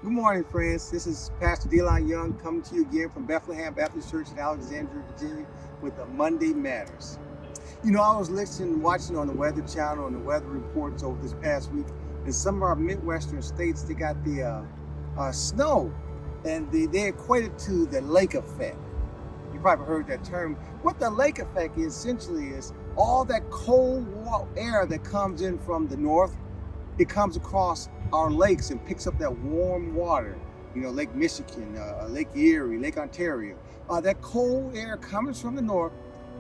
Good morning, friends. This is Pastor Dylon Young coming to you again from Bethlehem Baptist Church in Alexandria, Virginia with the Monday Matters. You know, I was watching on the Weather Channel and the weather reports over this past week. In some of our Midwestern states, they got the snow, and they equate it to the lake effect. You probably heard that term. What the lake effect is essentially is all that cold air that comes in from the north. It comes across our lakes and picks up that warm water. You know, Lake Michigan, Lake Erie, Lake Ontario. That cold air comes from the north,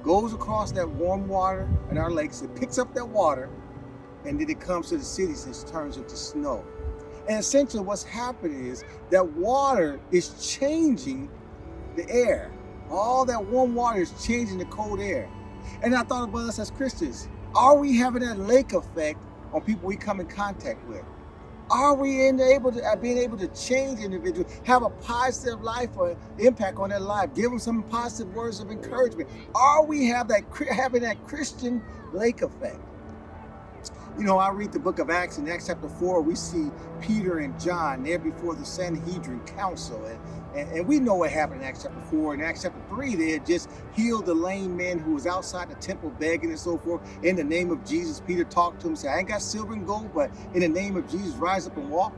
goes across that warm water in our lakes. It picks up that water, and then it comes to the cities and turns into snow. And essentially what's happening is that water is changing the air. All that warm water is changing the cold air. And I thought about us as Christians. Are we having that lake effect on people we come in contact with? Are we being able to change individuals, have a positive life or impact on their life, give them some positive words of encouragement? Are we having that Christian lake effect? You know, I read the book of Acts. In Acts chapter 4, we see Peter and John there before the Sanhedrin Council. And we know what happened in Acts chapter 4. In Acts chapter 3, they had just healed the lame man who was outside the temple begging and so forth. In the name of Jesus, Peter talked to him and said, I ain't got silver and gold, but in the name of Jesus, rise up and walk.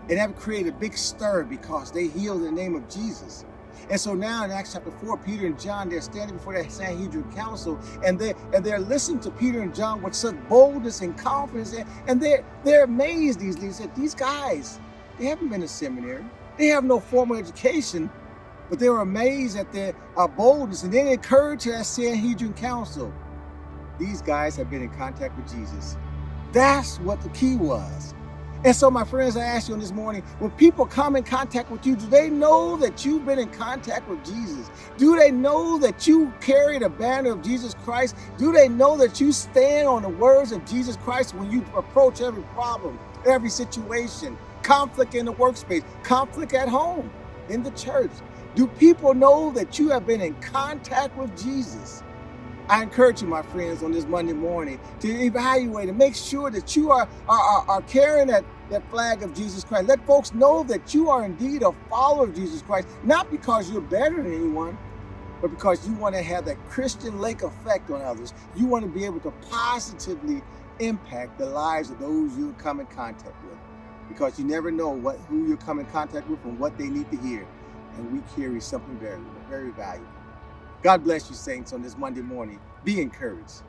And that created a big stir because they healed in the name of Jesus. And so now in Acts chapter 4, Peter and John, they're standing before that Sanhedrin Council, and they're listening to Peter and John with such boldness and confidence, and they're amazed. These guys, they haven't been to seminary, they have no formal education, but they were amazed at their boldness, and then encouraged that Sanhedrin Council. These guys have been in contact with Jesus. That's what the key was. And so, my friends, I ask you on this morning, when people come in contact with you, do they know that you've been in contact with Jesus? Do they know that you carry the banner of Jesus Christ? Do they know that you stand on the words of Jesus Christ when you approach every problem, every situation, conflict in the workspace, conflict at home, in the church? Do people know that you have been in contact with Jesus? I encourage you, my friends, on this Monday morning to evaluate and make sure that you are carrying that flag of Jesus Christ. Let folks know that you are indeed a follower of Jesus Christ, not because you're better than anyone, but because you want to have that Christian lake effect on others. You want to be able to positively impact the lives of those you come in contact with, because you never know who you come in contact with and what they need to hear. And we carry something very, very valuable. God bless you, saints, on this Monday morning. Be encouraged.